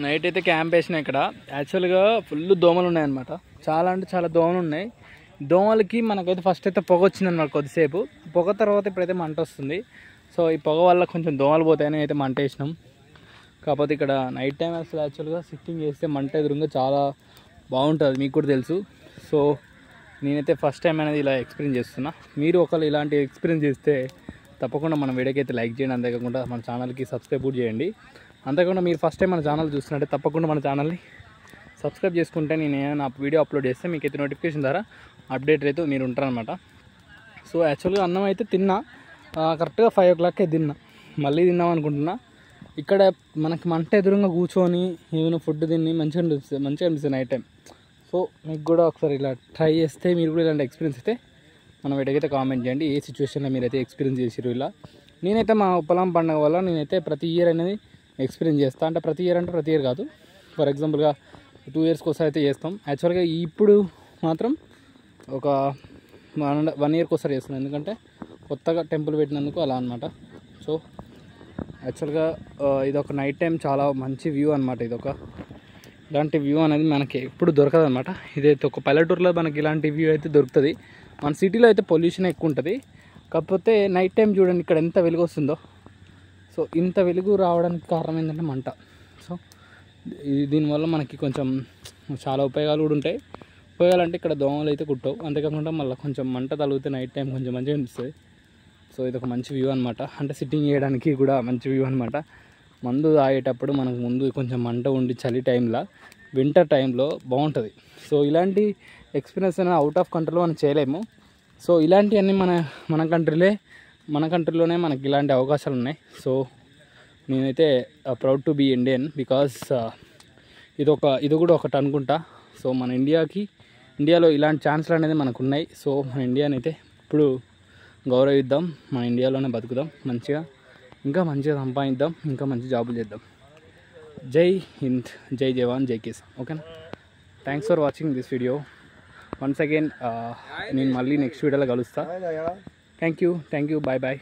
Night అయితే camp వేసినా ఇక్కడ. యాక్చువల్గా ఫుల్ దోమలు ఉన్నాయన్నమాట. చాలా అంటే చాలా దోమలు ఉన్నాయి. దోమలకి మనకైతే ఫస్ట్ అయితే పొగ వచ్చిందన్నమాట కొద్దిసేపు. పొగ తర్వాత ఇప్పుడైతే మంట వస్తుంది. సో ఈ పొగ వల్ల కొంచెం దోమలు పోతాయని అయితే మంట వేసినాం. కాకపోతే ఇక్కడ నైట్ టైం అసలు యాక్చువల్గా సిట్టింగ్ చేస్తే మంట ఎదురుగా చాలా బాగుంటుంది, మీకు కూడా తెలుసు. సో నేనైతే ఫస్ట్ టైం అనేది ఇలా ఎక్స్పీరియన్స్ చేస్తున్నా. మీరు ఒకళ్ళు ఇలాంటి ఎక్స్పీరియన్స్ చేస్తే తప్పకుండా మన వీడియోకి అయితే లైక్ చేయండి. అంతేకాకుండా మన ఛానల్కి సబ్స్క్రైబ్ కూడా చేయండి. అంతేకాకుండా మీరు ఫస్ట్ టైం మన ఛానల్ చూస్తున్నట్టే తప్పకుండా మన ఛానల్ని సబ్స్క్రైబ్ చేసుకుంటే నేను ఏమైనా వీడియో అప్లోడ్ చేస్తే మీకు అయితే నోటిఫికేషన్ ద్వారా అప్డేట్ అయితే మీరు ఉంటారనమాట. సో యాక్చువల్గా అన్నం అయితే తిన్నా, కరెక్ట్గా 5 o'clock తిన్నా. మళ్ళీ తిన్నాం అనుకుంటున్నా. ఇక్కడ మనకి మంట ఎదురుగా కూర్చొని ఏమైనా ఫుడ్ తిని మంచిగా అనిపిస్తుంది నైట్ టైం. సో మీకు కూడా ఒకసారి ఇలా ట్రై చేస్తే మీరు కూడా ఇలాంటి ఎక్స్పీరియన్స్ అయితే మన వీడియోకి అయితే కామెంట్ చేయండి. ఏ సిచ్యువేషన్లో మీరైతే ఎక్స్పీరియన్స్ చేసారు ఇలా. నేనైతే మా ఉప్పలం పండుగ వల్ల నేనైతే ప్రతి ఇయర్ అనేది ఎక్స్పీరియన్స్ చేస్తాను. అంటే ప్రతి ఇయర్ కాదు, ఫర్ ఎగ్జాంపుల్గా 2 yearsకి ఒకసారి అయితే చేస్తాం. యాక్చువల్గా ఇప్పుడు మాత్రం ఒక 1 yearకి ఒకసారి చేస్తున్నాం, ఎందుకంటే కొత్తగా టెంపుల్ పెట్టినందుకు అలా అనమాట. సో యాక్చువల్గా ఇదొక నైట్ టైం చాలా మంచి వ్యూ అనమాట. ఇలాంటి వ్యూ అనేది మనకి ఎప్పుడు దొరకదు అనమాట. ఇదైతే ఒక పల్లెటూరులో మనకి ఇలాంటి వ్యూ అయితే దొరుకుతుంది. మన సిటీలో అయితే పొల్యూషన్ ఎక్కువ ఉంటుంది. కాకపోతే నైట్ టైం చూడండి ఇక్కడ ఎంత వెలుగు వస్తుందో. సో ఇంత వెలుగు రావడానికి కారణం ఏంటంటే మంట. సో దీనివల్ల మనకి కొంచెం చాలా ఉపయోగాలు కూడా ఉంటాయి. ఉపయోగాలు అంటే ఇక్కడ దోమలు అయితే కుట్టవు. అంతేకాకుండా మళ్ళీ కొంచెం మంట తగిలితే నైట్ టైం కొంచెం మంచిగా అనిపిస్తుంది. సో ఇది ఒక మంచి వ్యూ అనమాట. అంటే సిట్టింగ్ చేయడానికి కూడా మంచి వ్యూ అనమాట. మందు తాగేటప్పుడు మనకు ముందు కొంచెం మంట ఉండి చలి టైంలో, వింటర్ టైంలో బాగుంటుంది. సో ఇలాంటి ఎక్స్పీరియన్స్ అనేది అవుట్ ఆఫ్ కంట్రీలో మనం చేయలేము. సో ఇలాంటివన్నీ మన కంట్రీలోనే మనకి ఇలాంటి అవకాశాలు ఉన్నాయి. సో నేనైతే proud to be Indian, because ఇది కూడా ఒకటి అనుకుంటా. సో మన ఇండియాలో ఇలాంటి ఛాన్స్లు అనేది మనకు ఉన్నాయి. సో మన ఇండియాని అయితే ఇప్పుడు గౌరవిద్దాం, మన ఇండియాలోనే బతుకుదాం, ఇంకా మంచిగా సంపాదిద్దాం, ఇంకా మంచి జాబులు చేద్దాం. జై హింద్, జై జవాన్, జై కిసాన్. ఓకేనా? Thanks for watching this video. Once again నేను మళ్ళీ నెక్స్ట్ వీడియోలో కలుస్తా. Thank you. Bye bye.